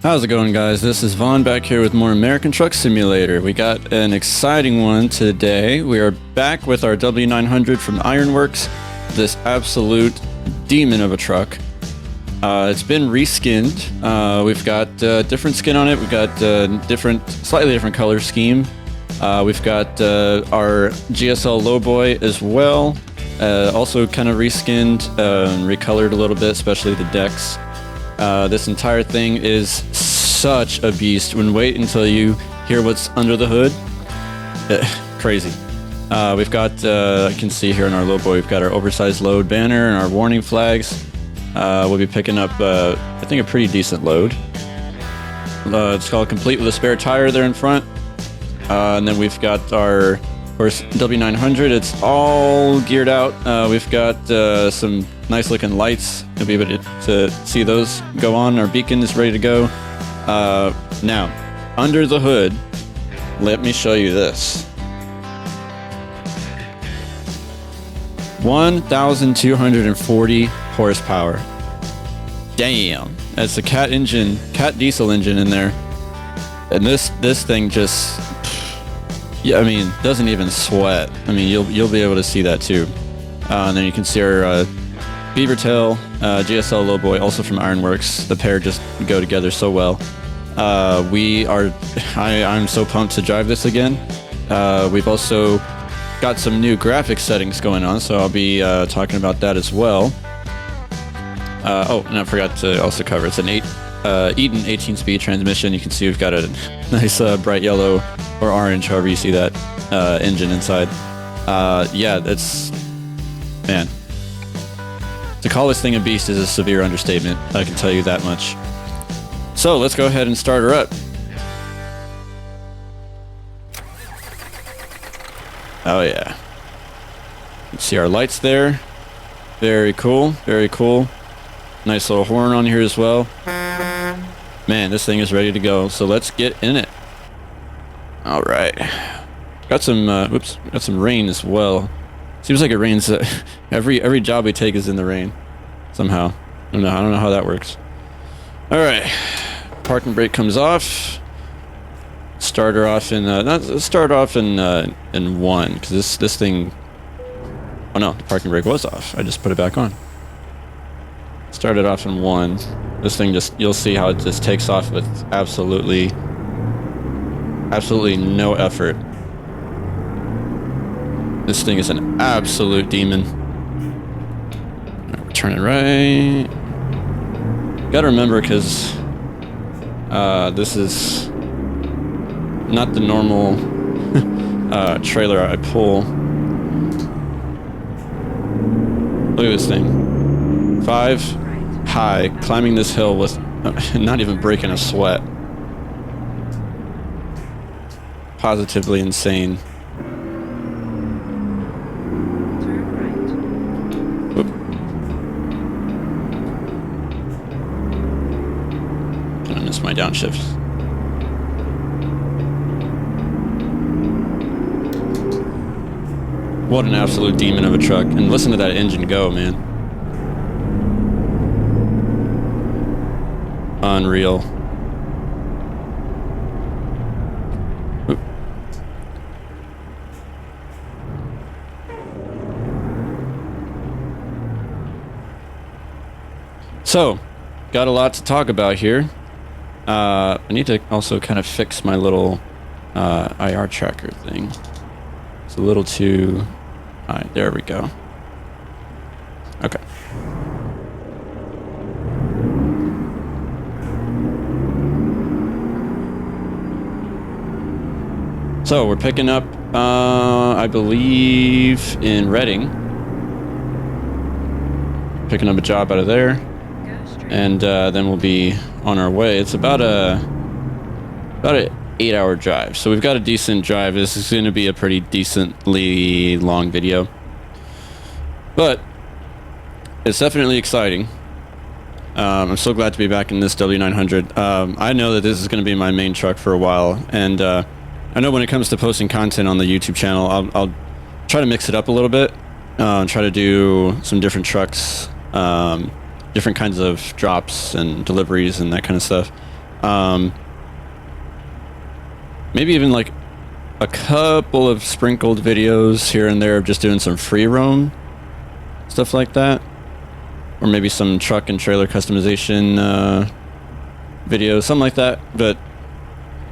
How's it going, guys? This is Vaughn back here with more American Truck Simulator. We got an exciting one today. We are back with our W900 from Ironwerx, this absolute demon of a truck. It's been reskinned. We've got different skin on it. We've got slightly different color scheme. We've got our GSL Lowboy as well. Also kind of reskinned, recolored a little bit, especially the decks. This entire thing is such a beast. Wait until you hear what's under the hood. Crazy. We've got, I can see here in our Lowboy, we've got our oversized load banner and our warning flags. We'll be picking up, I think, a pretty decent load. It's all complete with a spare tire there in front. And then we've got our, of course, W900. It's all geared out. We've got some nice looking lights. You'll be able to see those go on. Our beacon is ready to go. Now, under the hood, let me show you this. 1,240 horsepower. Damn, that's a cat diesel engine in there. And this thing just, yeah, I mean, doesn't even sweat. I mean, you'll be able to see that too. And then you can see our beaver tail GSL Lowboy, also from Ironwerx. The pair just go together so well. I'm so pumped to drive this again. We've also got some new graphics settings going on, so I'll be talking about that as well. Oh, and I forgot to also cover, it's an Eaton 18-speed transmission. You can see we've got a nice bright yellow or orange, however you see that engine inside. Yeah, man. To call this thing a beast is a severe understatement, I can tell you that much. So let's go ahead and start her up. Oh yeah. You see our lights there. Very cool, very cool. Nice little horn on here as well. Man, this thing is ready to go, so let's get in it. All right. Got some, got some rain as well. Seems like it rains, every job we take is in the rain, somehow. I don't know how that works. All right, parking brake comes off. Start her off in, let's start off in 1, because this thing, oh no, the parking brake was off. I just put it back on. Started off in 1. This thing just, you'll see how it just takes off with absolutely no effort. This thing is an absolute demon. Turn it right. Gotta remember, because this is not the normal trailer I pull. Look at this thing. 5 high, climbing this hill with not even breaking a sweat. Positively insane. Whoop. Gonna miss my downshift. What an absolute demon of a truck. And listen to that engine go, man. Unreal. Oop. So, got a lot to talk about here. I need to also kind of fix my little IR tracker thing. It's a little too high. There we go. Okay. So we're picking up, I believe, in Reading. Picking up a job out of there, and then we'll be on our way. It's about a 8-hour drive, so we've got a decent drive. This is going to be a pretty decently long video, but it's definitely exciting. I'm so glad to be back in this W900. I know that this is going to be my main truck for a while, and I know when it comes to posting content on the YouTube channel, I'll try to mix it up a little bit, try to do some different trucks, different kinds of drops and deliveries and that kind of stuff. Maybe even like a couple of sprinkled videos here and there of just doing some free roam stuff like that, or maybe some truck and trailer customization videos, something like that. But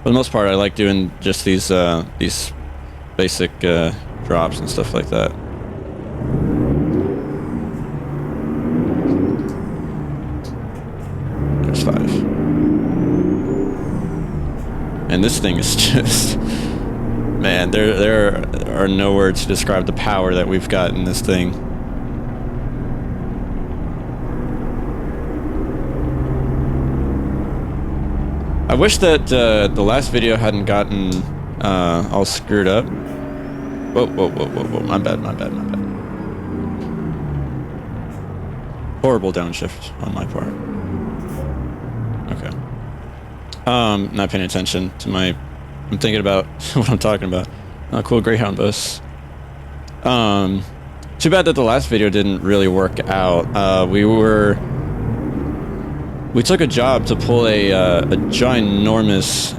for the most part, I like doing just these basic drops and stuff like that. There's 5. And this thing is just, man, there are no words to describe the power that we've got in this thing. I wish that the last video hadn't gotten all screwed up. Whoa, my bad. Horrible downshift on my part. Okay. Not paying attention to my... I'm thinking about what I'm talking about. Cool Greyhound bus. Too bad that the last video didn't really work out. We took a job to pull a ginormous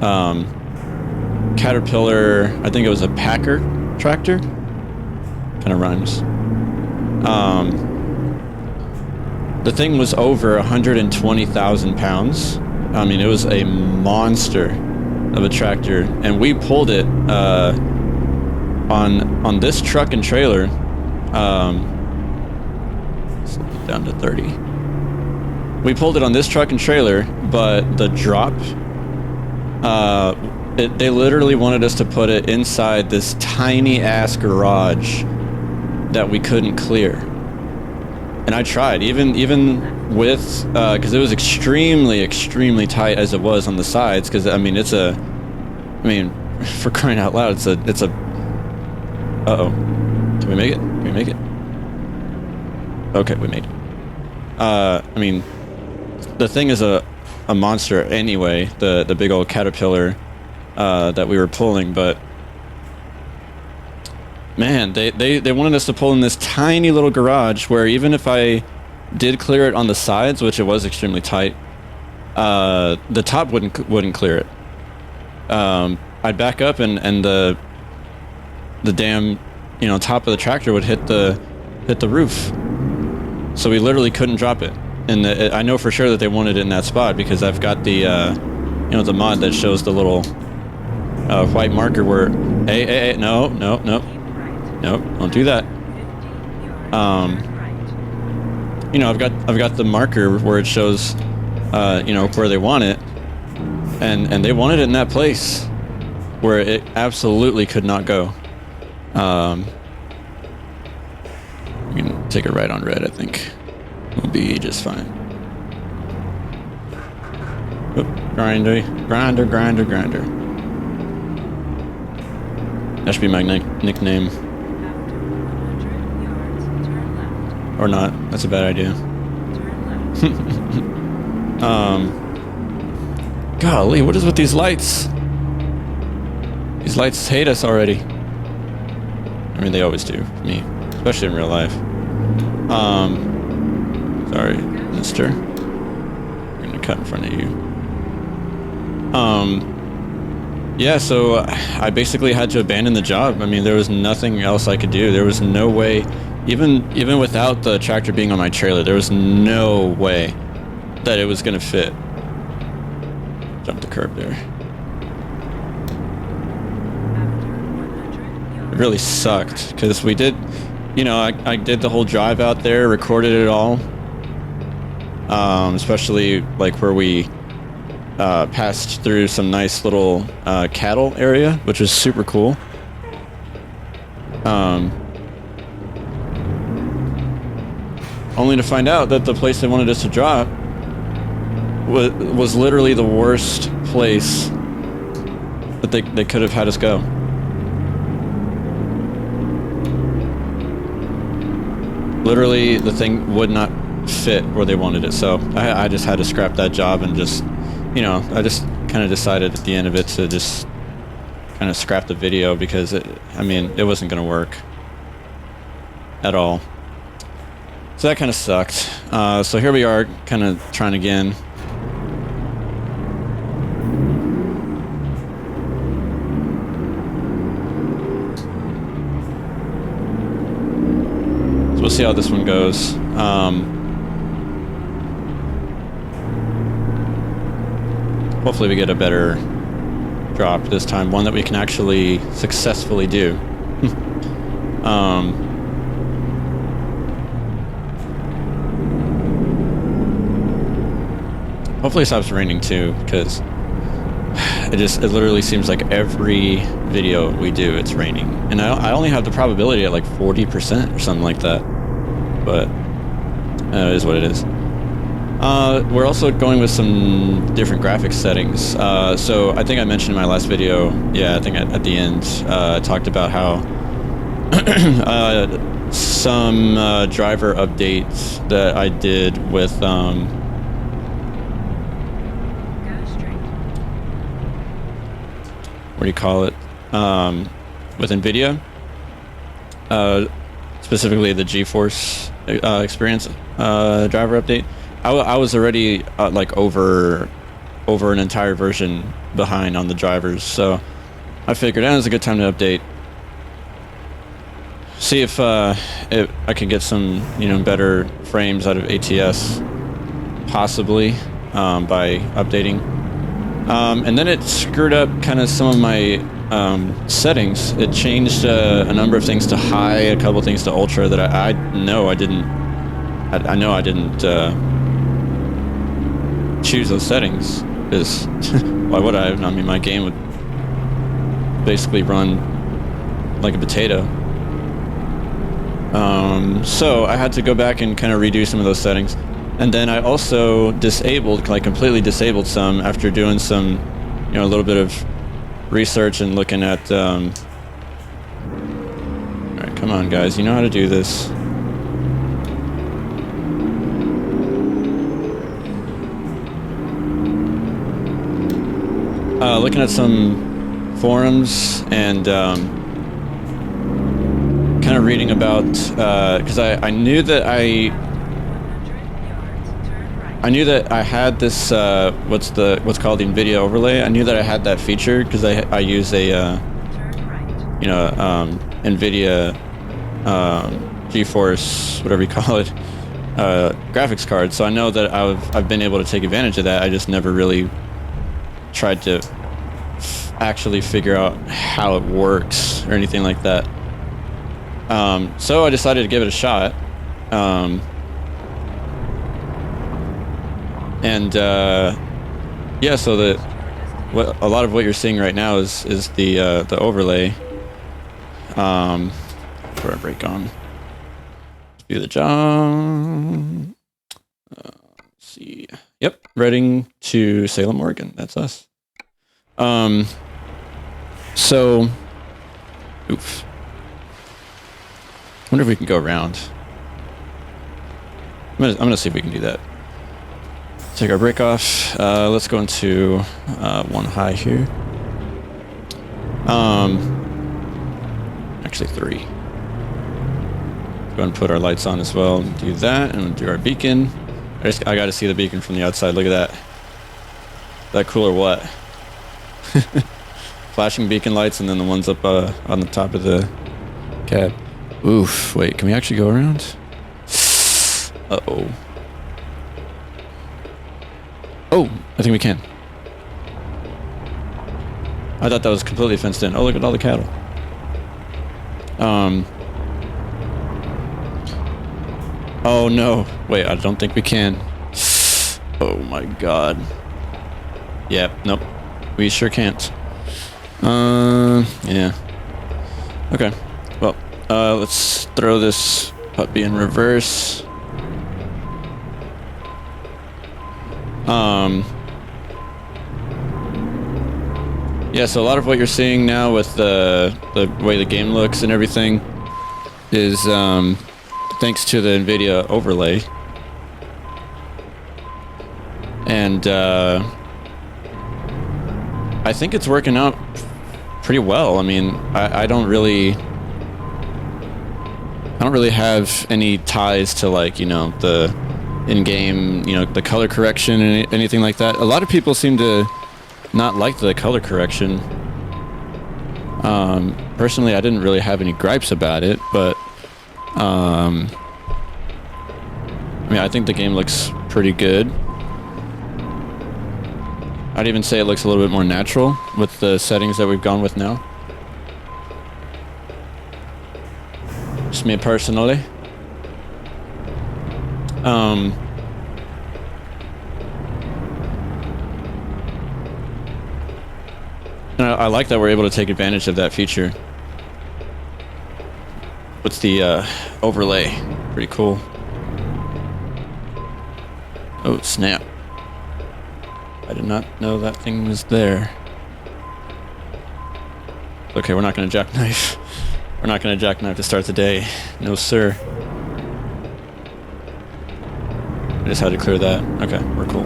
Caterpillar, I think it was a Packer tractor. Kind of rhymes. The thing was over 120,000 pounds. I mean, it was a monster of a tractor, and we pulled it on this truck and trailer. Down to 30. We pulled it on this truck and trailer, but the drop, they literally wanted us to put it inside this tiny ass garage that we couldn't clear. And I tried, even with, because it was extremely tight as it was on the sides, because I mean, for crying out loud, it's a, uh-oh. Did we make it? Did we make it? Okay, we made it. I mean, the thing is a monster anyway, the big old Caterpillar that we were pulling, but man, they wanted us to pull in this tiny little garage where even if I did clear it on the sides, which it was extremely tight, the top wouldn't clear it. I'd back up and the damn, top of the tractor would hit the roof. So we literally couldn't drop it. And I know for sure that they wanted it in that spot because I've got the, the mod that shows the little white marker where, hey, no, don't do that. I've got the marker where it shows, where they want it, and they wanted it in that place where it absolutely could not go. We can take it right on red, I think. We'll be just fine. Oop, grinder. That should be my nickname. Or not. That's a bad idea. Golly, what is with these lights? These lights hate us already. I mean, they always do, me. Especially in real life. Sorry, mister. I'm gonna cut in front of you. Yeah, so I basically had to abandon the job. I mean, there was nothing else I could do. There was no way, even without the tractor being on my trailer, there was no way that it was gonna fit. Jump the curb there. It really sucked, because we did, I did the whole drive out there, recorded it all. Especially like where we passed through some nice little cattle area, which was super cool. Only to find out that the place they wanted us to drop was literally the worst place that they could have had us go. Literally, the thing would not fit where they wanted it, so I just had to scrap that job and just, I just kind of decided at the end of it to just kind of scrap the video because it wasn't going to work at all. So that kind of sucked. So here we are, kind of trying again. see how this one goes. Hopefully we get a better drop this time, one that we can actually successfully do. Hopefully it stops raining too, because it literally seems like every video we do it's raining, and I only have the probability at like 40% or something like that, but it is what it is. We're also going with some different graphics settings. So I think I mentioned in my last video, yeah, I think at the end, I talked about how some driver updates that I did with what do you call it? With NVIDIA, specifically the GeForce Experience driver update. I was already like over an entire version behind on the drivers, so I figured that was a good time to update. See if I can get some, you know, better frames out of ATS, possibly by updating. And then it screwed up kind of some of my settings. It changed a number of things to high, a couple things to ultra that I know I didn't choose those settings, because why would I? I mean, my game would basically run like a potato. So I had to go back and kind of redo some of those settings. And then I also disabled, like completely disabled some after doing some, you know, a little bit of research and looking at, alright, come on guys, you know how to do this. Looking at some forums and kind of reading about, because I knew that I had this what's called the NVIDIA overlay. I knew that I had that feature because I use a you know, NVIDIA GeForce, whatever you call it, graphics card. So I know that I've been able to take advantage of that. I just never really tried to actually figure out how it works or anything like that. So I decided to give it a shot. And yeah, so a lot of what you're seeing right now is the overlay. Put our brake on. Let's do the job. Let's see. Yep, Reading to Salem, Oregon. That's us. So, oof. I wonder if we can go around. I'm gonna see if we can do that. Take our brake off. Let's go into one high here. Actually 3. Go ahead and put our lights on as well. Do that and do our beacon. I got to see the beacon from the outside. Look at that. That cool or what? Flashing beacon lights and then the ones up on the top of the cab. Oof. Wait, can we actually go around? Uh-oh. Oh, I think we can. I thought that was completely fenced in. Oh, look at all the cattle. Oh no. Wait, I don't think we can. Oh my god. Yep, nope. We sure can't. Yeah. Okay. Well, let's throw this puppy in reverse. Yeah, so a lot of what you're seeing now with the way the game looks and everything is thanks to the NVIDIA overlay. And I think it's working out pretty well. I mean, I don't really have any ties to, like, you know, the in-game, you know, the color correction and anything like that. A lot of people seem to not like the color correction. Personally, I didn't really have any gripes about it, but mean, I think the game looks pretty good. I'd even say it looks a little bit more natural with the settings that we've gone with now. Just me personally. And I like that we're able to take advantage of that feature. What's the overlay? Pretty cool. Oh, snap. I did not know that thing was there. Okay, we're not going to jackknife. We're not going to jackknife to start the day. No, sir. I just had to clear that. Okay, we're cool.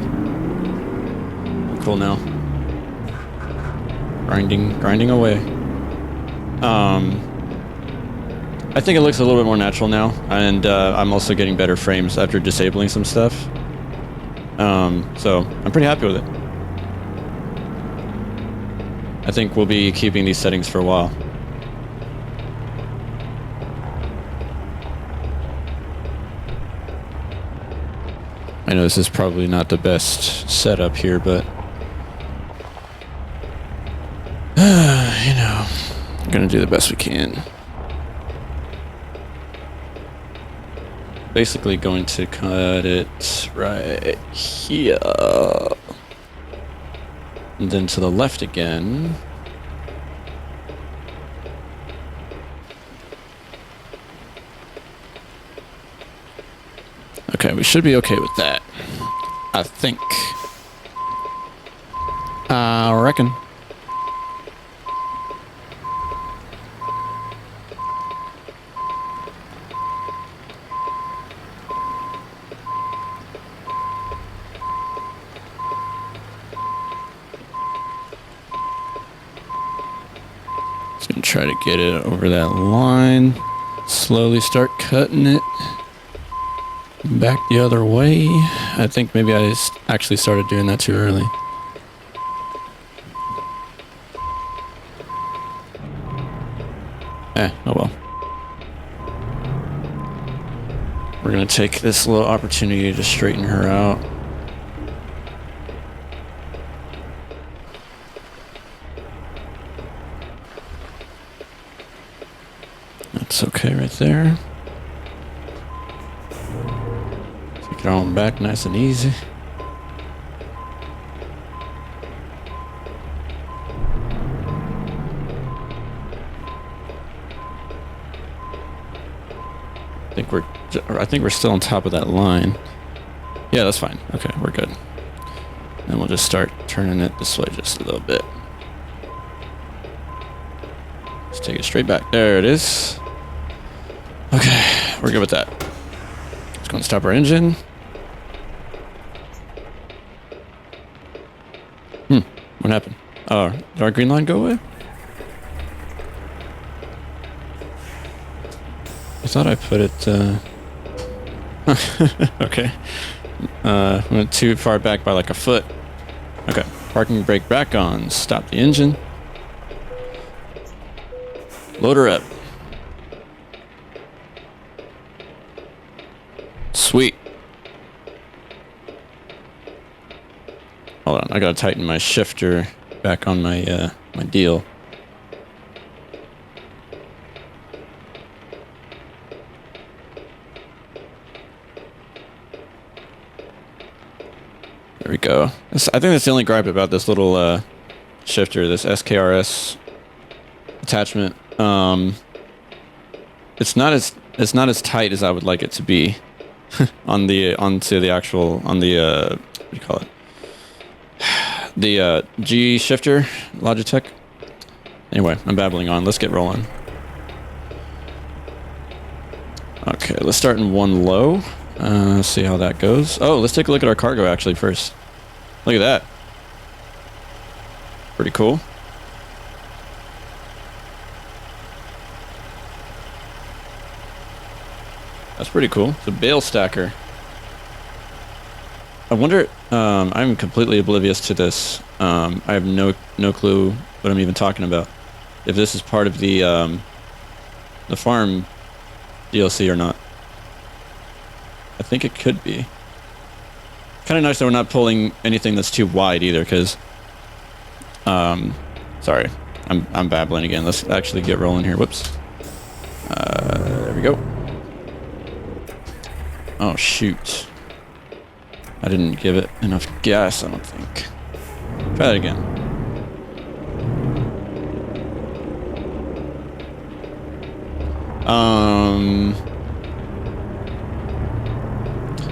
We're cool now. Grinding away. I think it looks a little bit more natural now, and I'm also getting better frames after disabling some stuff. So I'm pretty happy with it. I think we'll be keeping these settings for a while. I know this is probably not the best setup here, but you know, we're gonna do the best we can. Basically going to cut it right here. And then to the left again. Okay, we should be okay with that. I think. I reckon. Just gonna try to get it over that line. Slowly start cutting it back the other way. I think maybe I actually started doing that too early. Oh well. We're gonna take this little opportunity to straighten her out. That's okay right there. Take it on back nice and easy. I think we're still on top of that line. Yeah, that's fine. Okay, we're good. Then we'll just start turning it this way just a little bit. Let's take it straight back. There it is. Okay, we're good with that. Just going to stop our engine. What happened? Oh, did our green line go away? I thought I put it, okay. Went too far back by like a foot. Okay, parking brake back on. Stop the engine. Load her up. Sweet. Hold on, I gotta tighten my shifter back on my my deal. There we go. I think that's the only gripe about this little shifter, this SKRS attachment. It's not as tight as I would like it to be on the what do you call it? The G shifter, Logitech. Anyway, I'm babbling on. Let's get rolling. Okay, let's start in one low. See how that goes. Oh, let's take a look at our cargo actually first. Look at that. Pretty cool. That's pretty cool. It's a bale stacker. I wonder, I'm completely oblivious to this. I have no clue what I'm even talking about. If this is part of the farm DLC or not. I think it could be. Kind of nice that we're not pulling anything that's too wide either, because... sorry. I'm babbling again. Let's actually get rolling here. Whoops. There we go. Oh, shoot. I didn't give it enough gas, I don't think. Try that again.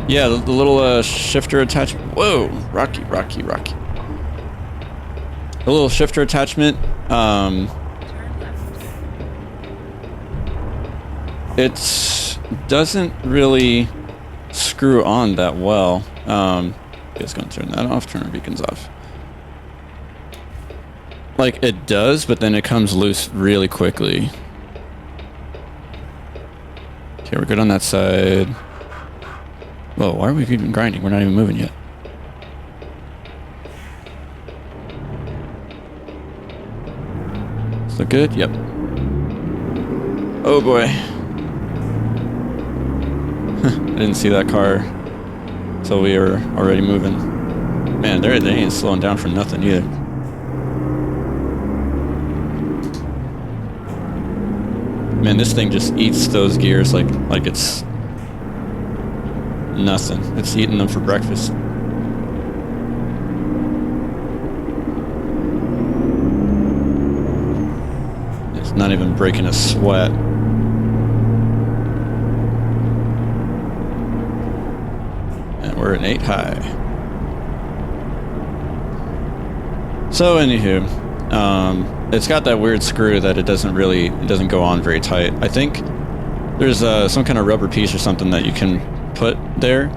Yeah, the little shifter attachment. Whoa, rocky. The little shifter attachment. It doesn't really screw on that well. Just gonna turn that off. Turn our beacons off. Like it does, but then it comes loose really quickly. Okay, we're good on that side. Whoa, why are we even grinding? We're not even moving yet. Is that good? Yep. Oh boy. I didn't see that car until we were already moving. Man, they ain't slowing down for nothing either. Man, this thing just eats those gears like it's nothing. It's eating them for breakfast. It's not even breaking a sweat. And we're an 8 high. So anywho, it's got that weird screw that it doesn't go on very tight. I think there's some kind of rubber piece or something that you can put there,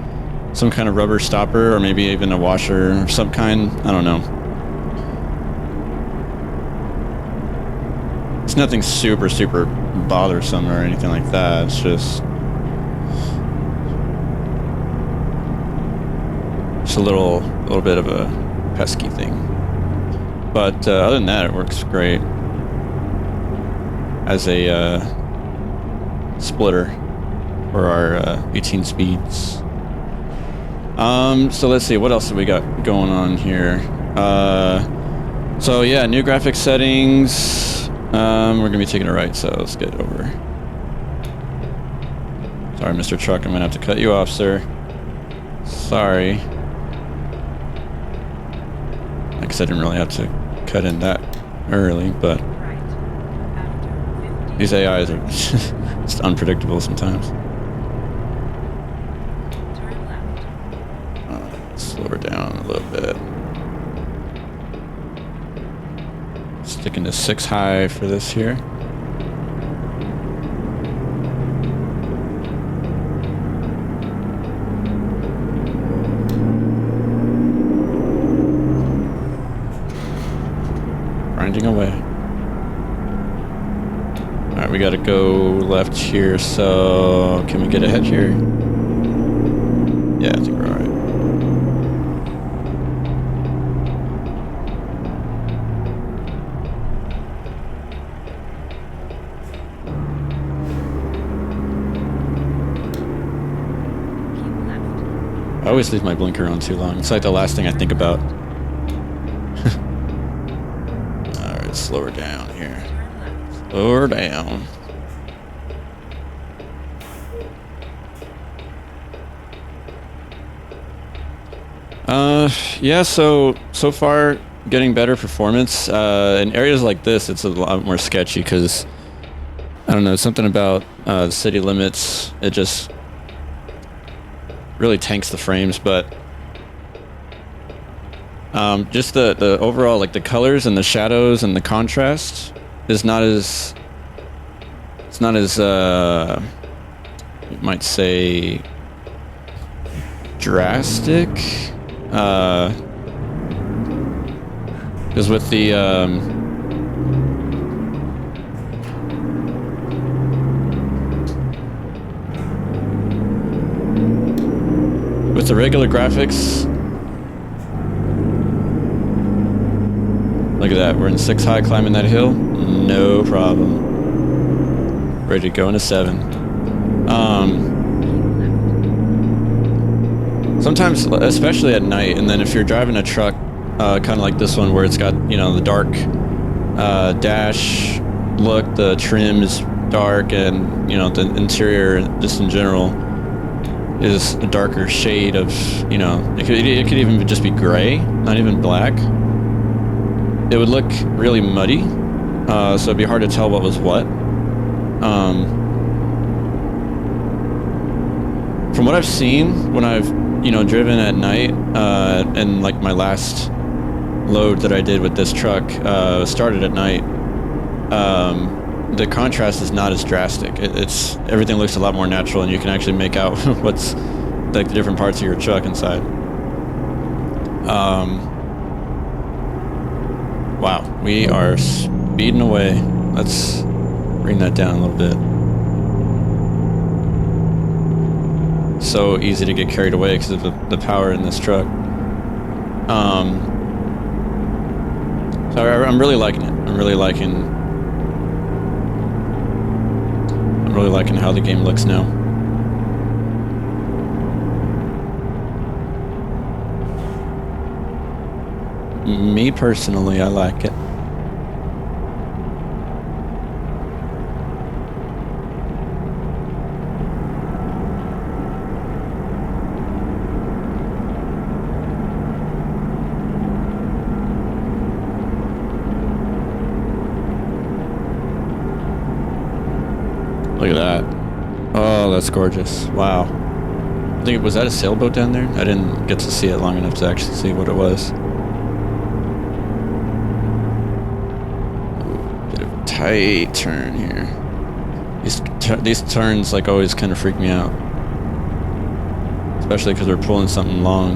some kind of rubber stopper, or maybe even a washer of some kind. I don't know. It's nothing super bothersome or anything like that. It's just a little bit of a pesky thing. But other than that, it works great as a splitter for our 18 speeds. So let's see, what else have we got going on here? So yeah, new graphics settings. We're gonna be taking a right, so let's get over. Sorry, Mr. Truck, I'm gonna have to cut you off, sir. Sorry. I guess I didn't really have to cut in that early, but these AIs are just unpredictable sometimes. Slow her down a little bit. Sticking to 6 high for this here. Grinding away. Alright, we gotta go left here, so can we get ahead here? Yeah, I think we're alright. I always leave my blinker on too long. It's like the last thing I think about. Alright, slow her down here. Slow her down. Yeah, so far getting better performance. In areas like this, it's a lot more sketchy because I don't know, something about the city limits. It just really tanks the frames, but just the overall, like the colors and the shadows and the contrast is not as, it's not as you might say drastic, because with the regular graphics, look at that, we're in 6 high climbing that hill, no problem. Ready to go into 7. sometimes, especially at night, and then if you're driving a truck, kind of like this one where it's got, you know, the dark dash look, the trim is dark, and, you know, the interior, just in general, is a darker shade of, you know, it could even just be gray, not even black. It would look really muddy, so it'd be hard to tell what was what. From what I've seen when I've, you know, driven at night, and like my last load that I did with this truck started at night, the contrast is not as drastic. It's everything looks a lot more natural, and you can actually make out what's like the different parts of your truck inside. Wow, we are speeding away. Let's bring that down a little bit. So easy to get carried away because of the power in this truck. So I'm really liking it. I'm really liking how the game looks now. Me personally, I like it. Look at that. Oh, that's gorgeous. Wow. I think, was that a sailboat down there? I didn't get to see it long enough to actually see what it was. Bit of a tight turn here. These turns like always kind of freak me out. Especially because we're pulling something long.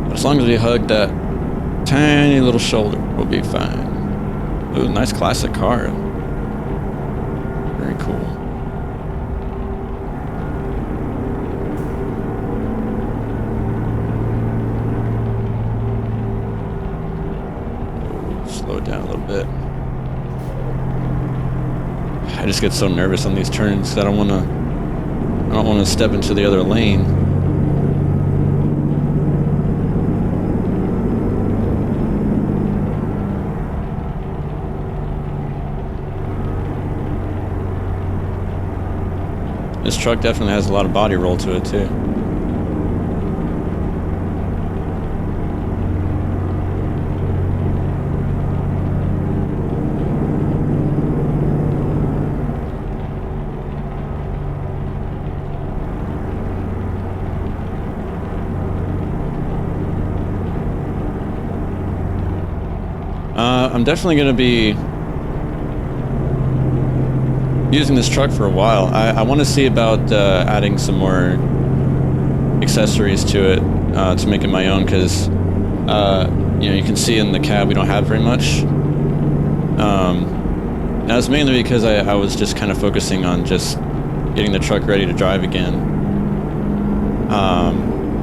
But as long as we hug that tiny little shoulder, we'll be fine. Ooh, nice classic car. Very cool. Slow it down a little bit. I just get so nervous on these turns that I don't want to step into the other lane. This truck definitely has a lot of body roll to it too. I'm definitely going to be using this truck for a while. I want to see about adding some more accessories to it to make it my own, because you know, you can see in the cab we don't have very much. That's mainly because I was just kind of focusing on just getting the truck ready to drive again.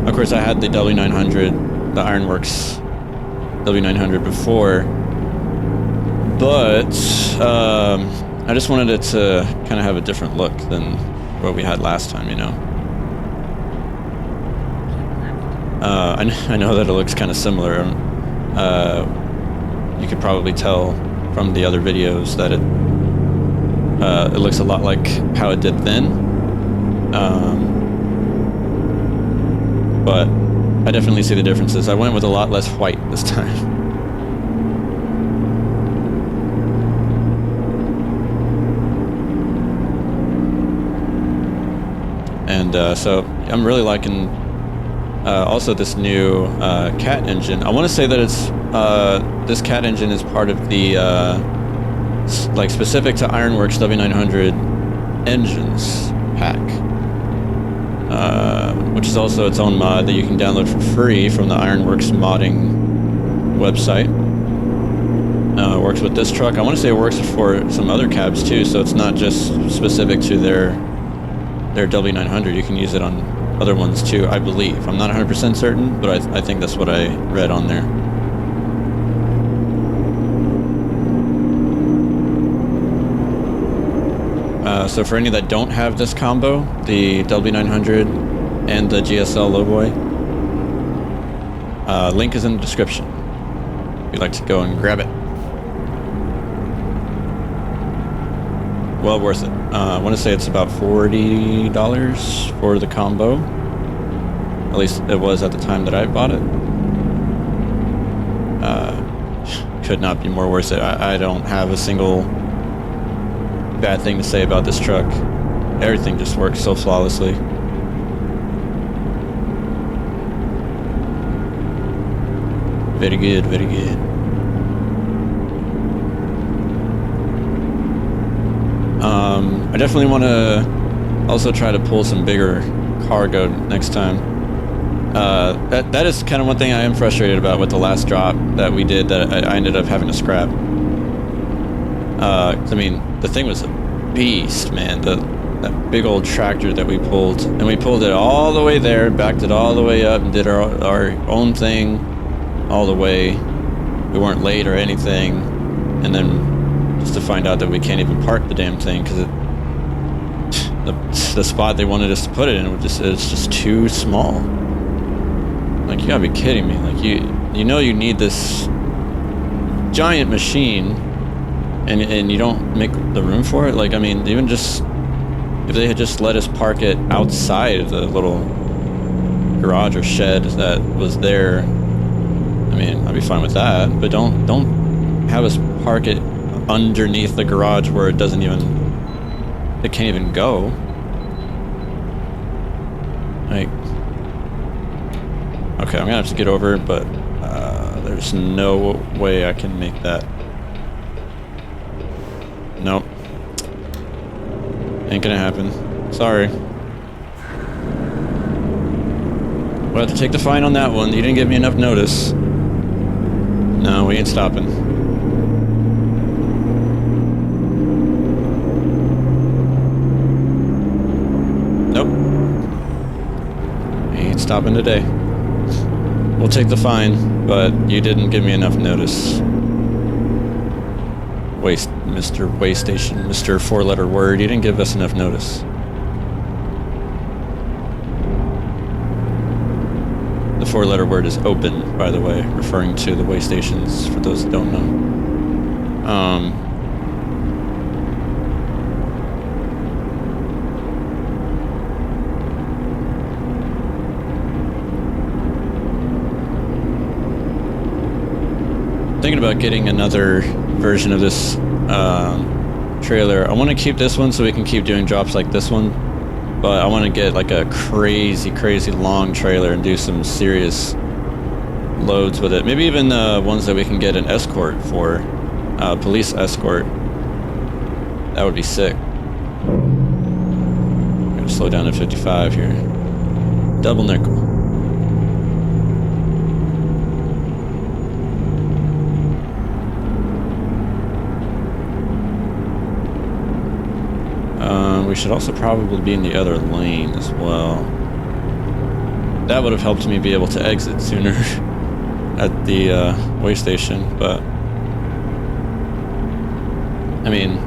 Of course, I had the W900, the Ironwerx W900 before, but I just wanted it to kind of have a different look than what we had last time, you know. I know that it looks kind of similar. You could probably tell from the other videos that it looks a lot like how it did then. But I definitely see the differences. I went with a lot less white this time. And so I'm really liking also this new cat engine. I want to say that it's this cat engine is part of the like specific to Ironwerx W900 engines pack, which is also its own mod that you can download for free from the Ironwerx modding website. Works with this truck. I want to say it works for some other cabs too, so it's not just specific to their W900. You can use it on other ones too, I believe. I'm not 100% certain, but I think that's what I read on there. So for any that don't have this combo, the W900 and the GSL Lowboy. Link is in the description. If you'd like to go and grab it. Well worth it. I want to say it's about $40 for the combo. At least it was at the time that I bought it. Could not be more worth it. I don't have a single bad thing to say about this truck. Everything just works so flawlessly. Very good, very good. I definitely want to also try to pull some bigger cargo next time. That is kind of one thing I am frustrated about with the last drop that we did that I ended up having to scrap. I mean, the thing was a beast, man. That big old tractor that we pulled, and we pulled it all the way there, backed it all the way up, and did our own thing all the way. We weren't late or anything, and then just to find out that we can't even park the damn thing because the spot they wanted us to put it in it's just too small. Like, you gotta be kidding me. Like, you know you need this giant machine and you don't make the room for it. Like, I mean, even just if they had just let us park it outside of the little garage or shed that was there, I mean, I'd be fine with that. But don't have us park it underneath the garage where it can't even go. Like, okay, I'm gonna have to get over it, but there's no way I can make that. Nope. Ain't gonna happen. Sorry. We'll have to take the fine on that one. You didn't give me enough notice. No, we ain't stopping. Nope. We ain't stopping today. We'll take the fine, but you didn't give me enough notice. Mr. Waste Station, Mr. Four-letter word, you didn't give us enough notice. The four-letter word is open, by the way, referring to the way stations, for those that don't know. Thinking about getting another version of this trailer. I want to keep this one so we can keep doing drops like this one, but I want to get like a crazy long trailer and do some serious loads with it. Maybe even ones that we can get an escort for, police escort. That would be sick. I'm gonna slow down to 55 here. Double nickel. We should also probably be in the other lane as well. That would have helped me be able to exit sooner at the way station, but I mean,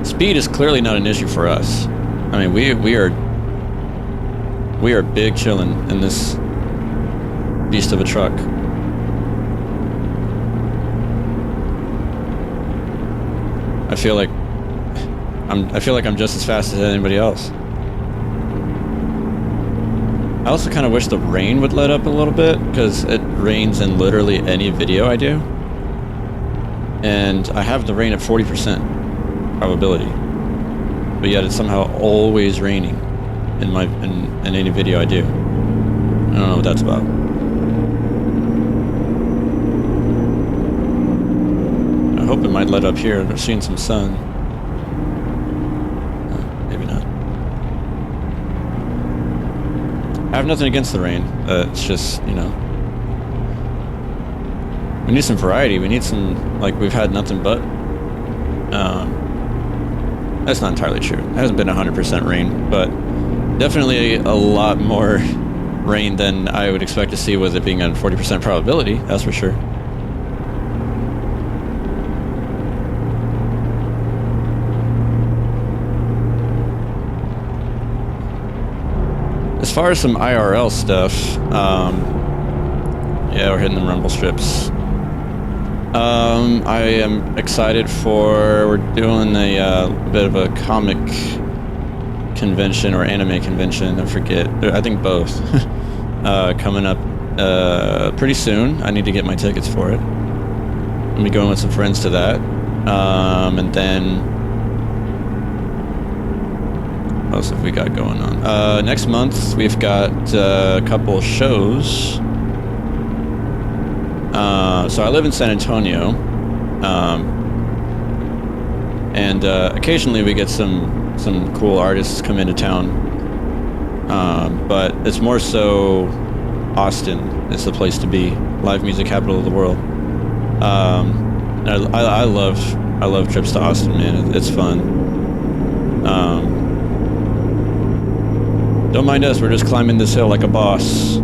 speed is clearly not an issue for us. I mean, we are big chillin' in this beast of a truck. I feel like I'm just as fast as anybody else. I also kind of wish the rain would let up a little bit, because it rains in literally any video I do. And I have the rain at 40% probability. But yet it's somehow always raining in any video I do. I don't know what that's about. I hope it might let up here. I've seen some sun. I have nothing against the rain. It's just, you know, we need some variety. We need some, like, we've had nothing but. That's not entirely true. It hasn't been 100% rain, but definitely a lot more rain than I would expect to see with it being at 40% probability. That's for sure. far as some IRL stuff, yeah, we're hitting the rumble strips. I am excited for, we're doing a bit of a comic convention or anime convention, I forget, I think both, coming up pretty soon. I need to get my tickets for it. I'll be going with some friends to that. And then, what else have we got going on? Next month, we've got a couple shows. So I live in San Antonio, and occasionally we get some cool artists come into town, but it's more so Austin is the place to be, live music capital of the world. I love trips to Austin, man. It's fun. Don't mind us, we're just climbing this hill like a boss.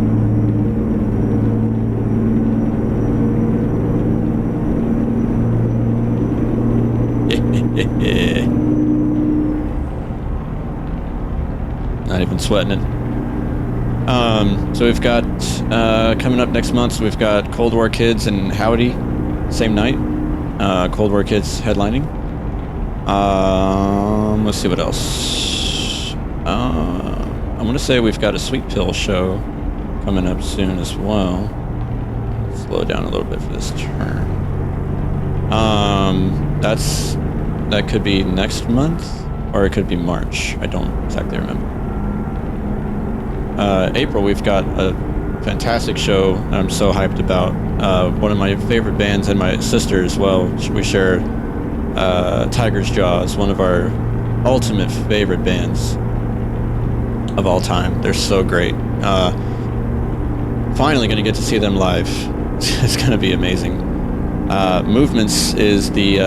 Not even sweating it. So we've got coming up next month, so we've got Cold War Kids and Howdy, same night. Cold War Kids headlining. Let's see what else. I'm gonna say we've got a Sweet Pill show coming up soon as well. Slow down a little bit for this turn. That could be next month, or it could be March. I don't exactly remember. April, we've got a fantastic show that I'm so hyped about. One of my favorite bands, and my sister as well. We share Tiger's Jaws, one of our ultimate favorite bands of all time. They're so great. Finally going to get to see them live. It's going to be amazing. Movements is the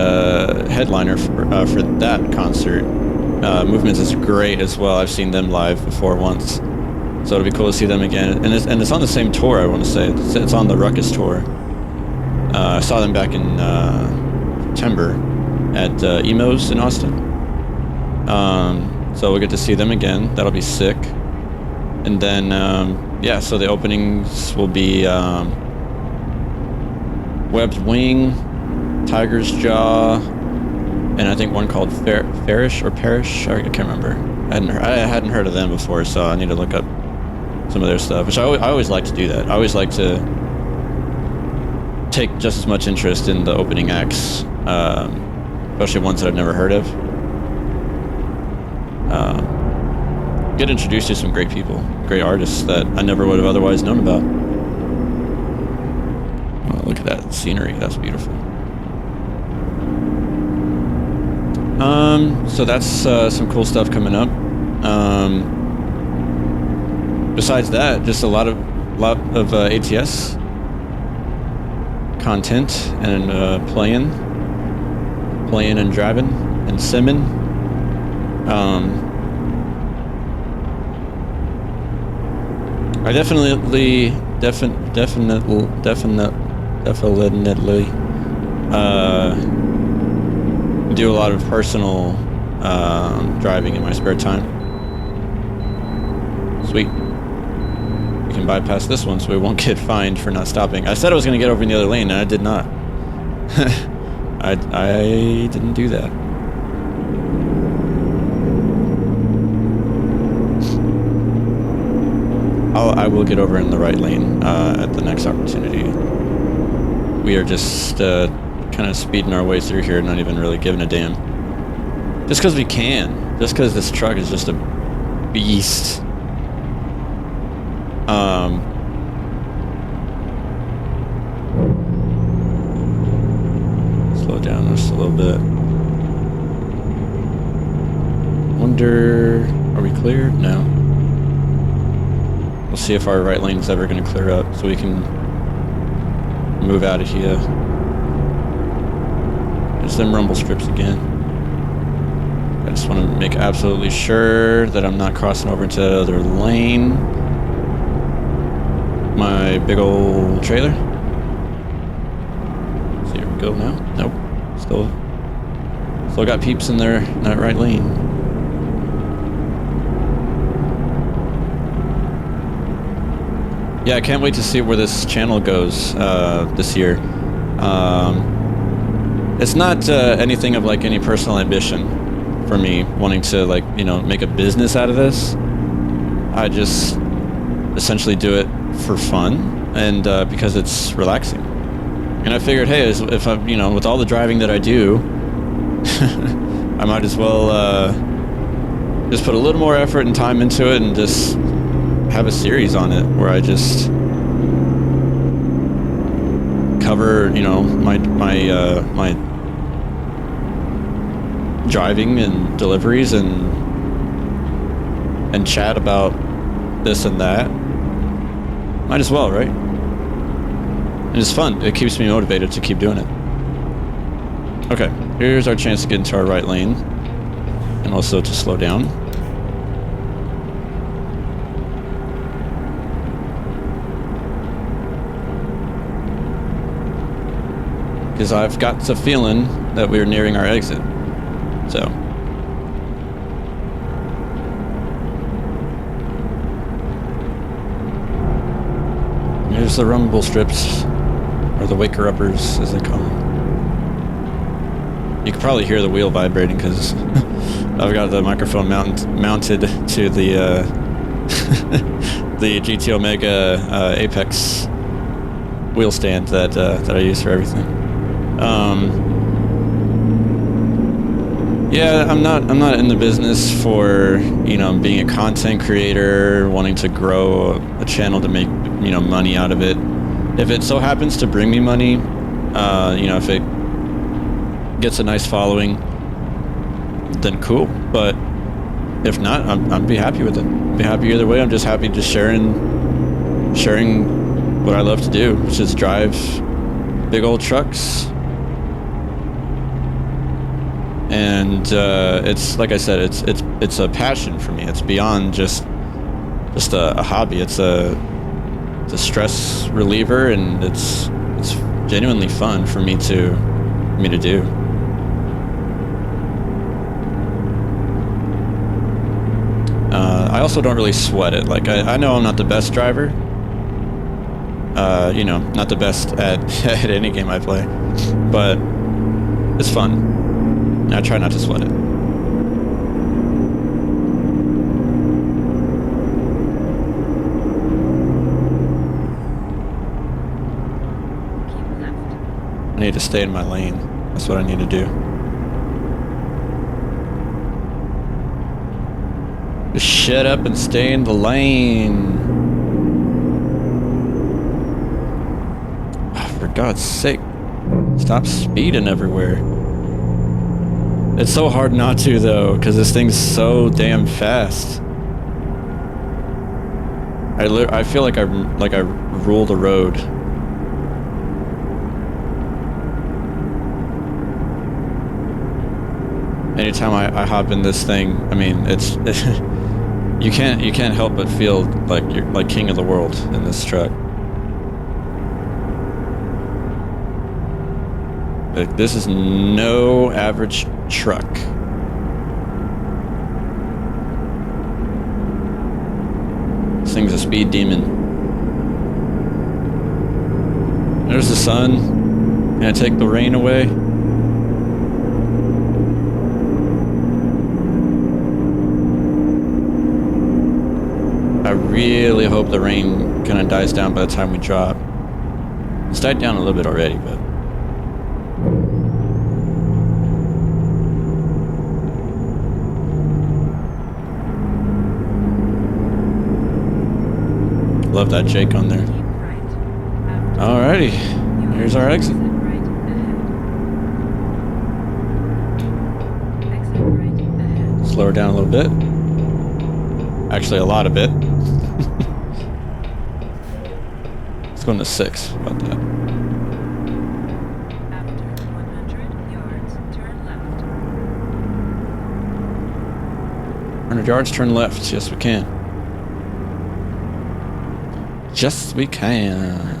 headliner for that concert. Movements is great as well. I've seen them live before once, so it'll be cool to see them again. And it's on the same tour. I want to say it's on the Ruckus tour. I saw them back in September at Emo's in Austin. So we'll get to see them again. That'll be sick. And then yeah, so the openings will be Webbed Wing, Tiger's Jaw, and I think one called Farish or Parish. I can't remember. I hadn't heard of them before, so I need to look up some of their stuff. Which I always like to do that. I always like to take just as much interest in the opening acts, especially ones that I've never heard of. Get introduced to some great people, great artists that I never would have otherwise known about. Oh, look at that scenery, that's beautiful. So that's some cool stuff coming up. Besides that, just a lot of ATS content and playing and driving and simming. I definitely do a lot of personal driving in my spare time. Sweet. We can bypass this one so we won't get fined for not stopping. I said I was going to get over in the other lane, and I did not. I didn't do that. I will get over in the right lane at the next opportunity. We are just kind of speeding our way through here, not even really giving a damn. Just because we can. Just because this truck is just a beast. Slow down just a little bit. Wonder, are we clear? No. We'll see if our right lane is ever going to clear up so we can move out of here. There's them rumble strips again. I just want to make absolutely sure that I'm not crossing over into the other lane. My big old trailer. So here we go now. Nope. Still got peeps in there in that right lane. yeah, I can't wait to see where this channel goes this year. It's not anything of like any personal ambition for me wanting to like, you know, make a business out of this. I just essentially do it for fun and because it's relaxing. And I figured, hey, if I'm, you know, with all the driving that I do, I might as well just put a little more effort and time into it and just have a series on it where I just cover, you know, my driving and deliveries and chat about this and that. Might as well, right? And it's fun. It keeps me motivated to keep doing it. Okay, here's our chance to get into our right lane and also to slow down. Because I've got the feeling that we're nearing our exit. So. Here's the rumble strips, or the waker-uppers, as they call them. You can probably hear the wheel vibrating because I've got the microphone mounted to the the GT Omega Apex wheel stand that I use for everything. Yeah, I'm not in the business for, you know, being a content creator, wanting to grow a channel to make, you know, money out of it. If it so happens to bring me money, you know, if it gets a nice following, then cool. But if not, I'd be happy with it. Be happy either way. I'm just happy just sharing what I love to do, which is drive big old trucks. And it's like I said, it's a passion for me. It's beyond just a hobby. It's a stress reliever, and it's genuinely fun for me to do. I also don't really sweat it. Like I know I'm not the best driver. You know, not the best at any game I play, but it's fun. I try not to sweat it. I need to stay in my lane. That's what I need to do. Just shut up and stay in the lane. Oh, for God's sake. Stop speeding everywhere. It's so hard not to, though, because this thing's so damn fast. I feel like I rule the road. Anytime I hop in this thing, I mean, it's you can't help but feel like you're like king of the world in this truck. Like, this is no average truck. This thing's a speed demon. There's the sun. Gonna take the rain away. I really hope the rain kind of dies down by the time we drop. It's died down a little bit already, but love that Jake on there. Alrighty, here's our exit. Slow her down a little bit. Actually, a lot of it. Let's go into 6. How about that? After 100 yards, turn left. 100 yards, turn left. Yes, we can. Yes, we can.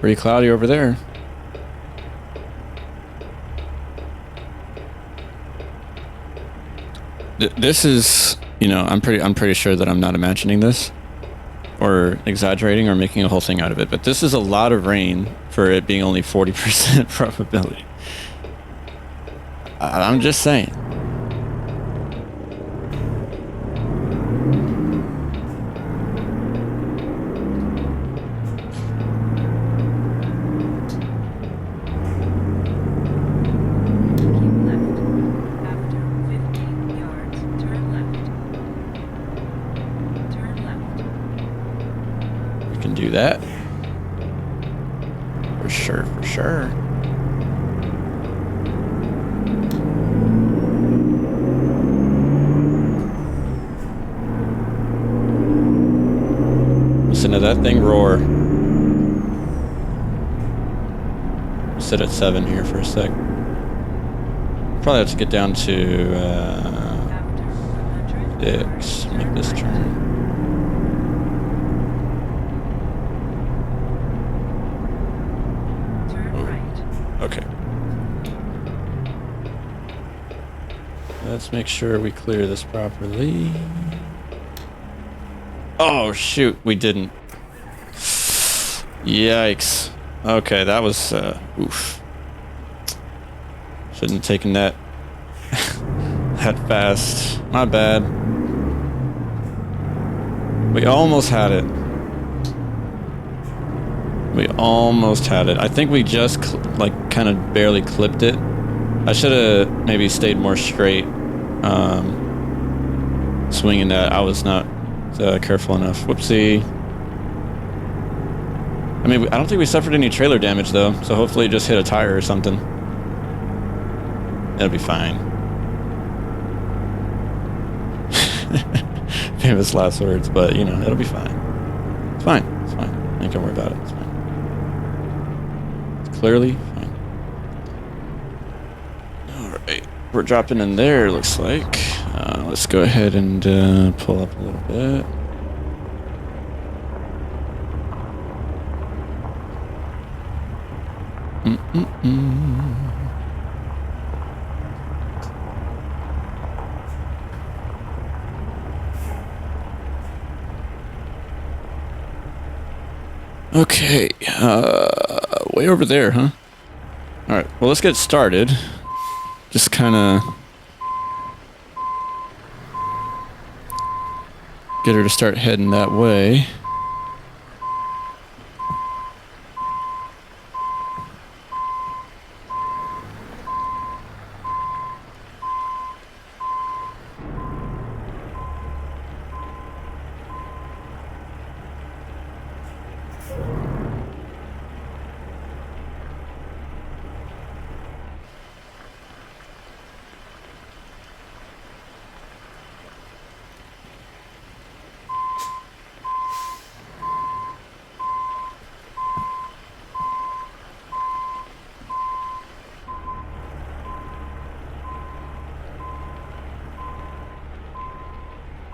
Pretty cloudy over there. This is, you know, I'm pretty sure that I'm not imagining this or exaggerating or making a whole thing out of it, but this is a lot of rain for it being only 40% probability. I'm just saying. Do that for sure, for sure. Listen to that thing roar. Sit at 7 here for a sec. Probably have to get down to 6. Make this turn. Okay. Let's make sure we clear this properly. Oh, shoot. We didn't. Yikes. Okay, that was, oof. Shouldn't have taken that that fast. My bad. We almost had it. We almost had it. I think we just like kind of barely clipped it. I should have maybe stayed more straight swinging that. I was not careful enough. Whoopsie. I mean, I don't think we suffered any trailer damage though, so hopefully it just hit a tire or something. It'll be fine. Famous last words, but you know, it'll be fine. It's fine. It's fine. I ain't gonna worry about it. It's fine. Clearly fine. Alright, we're dropping in there, looks like. Let's go ahead and pull up a little bit. Okay, way over there, huh? Alright, well, let's get started. Just kind of get her to start heading that way.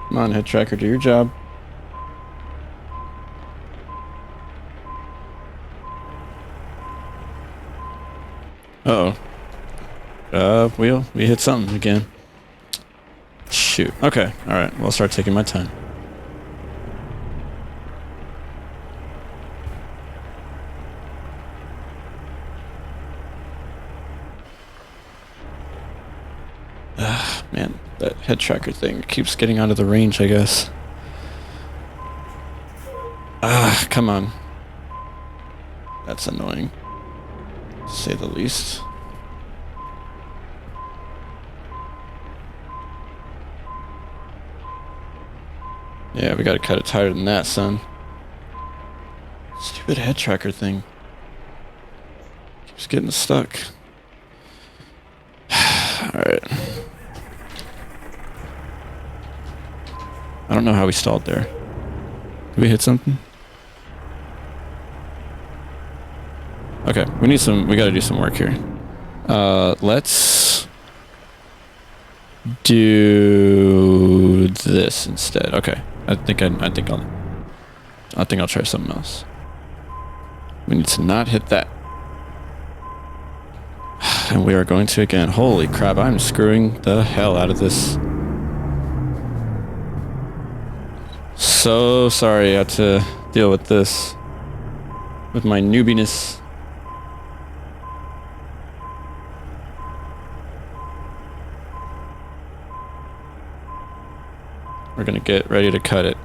Come on, head tracker, do your job. Uh-oh. We hit something again. Shoot. Okay, alright, we'll start taking my time. Man, that head tracker thing keeps getting out of the range, I guess. Come on. That's annoying, to say the least. Yeah, we gotta cut it tighter than that, son. Stupid head tracker thing. Keeps getting stuck. Alright. I don't know how we stalled there. Did we hit something? Okay, we gotta do some work here. Let's do this instead. Okay. I think I'll try something else. We need to not hit that. And we are going to again. Holy crap, I'm screwing the hell out of this. So sorry I had to deal with this. With my newbiness. We're gonna get ready to cut it.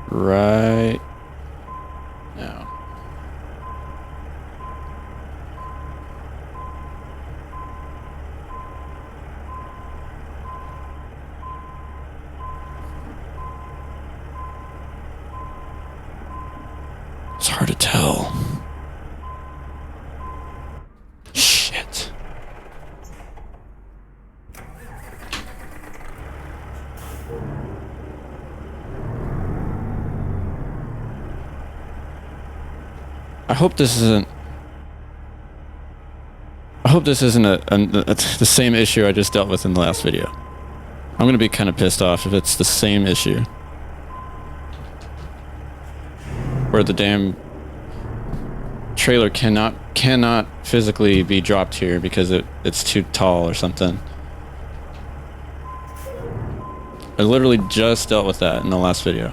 Right now. It's hard to tell. Shit. I hope this isn't the same issue I just dealt with in the last video. I'm gonna be kind of pissed off if it's the same issue. Where the damn trailer cannot physically be dropped here because it's too tall or something. I literally just dealt with that in the last video.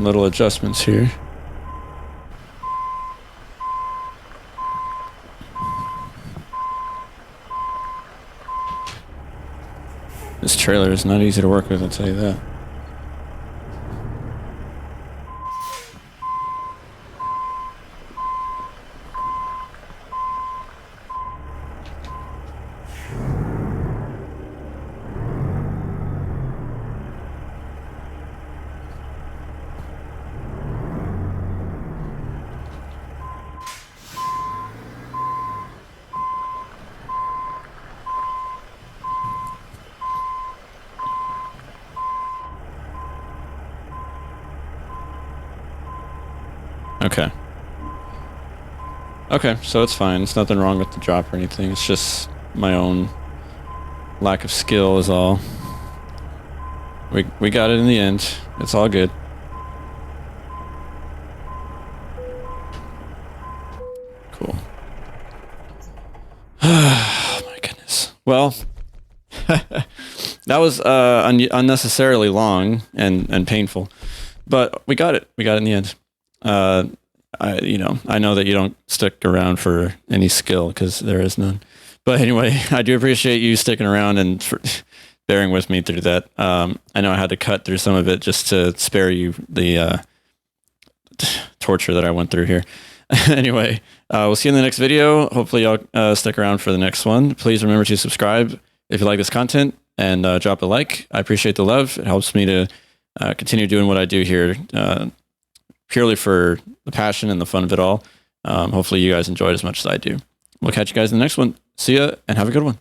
Little adjustments here. This trailer is not easy to work with, I'll tell you that. Okay. Okay, so it's fine. It's nothing wrong with the drop or anything. It's just my own lack of skill is all. We got it in the end. It's all good. Cool. Oh my goodness. Well, that was unnecessarily long and painful, but we got it. We got it in the end. I know that you don't stick around for any skill because there is none. But anyway, I do appreciate you sticking around and for bearing with me through that. I know I had to cut through some of it just to spare you the torture that I went through here. Anyway, we'll see you in the next video. Hopefully y'all stick around for the next one. Please remember to subscribe if you like this content and drop a like. I appreciate the love. It helps me to continue doing what I do here. Purely for the passion and the fun of it all. Hopefully you guys enjoyed as much as I do. We'll catch you guys in the next one. See ya and have a good one.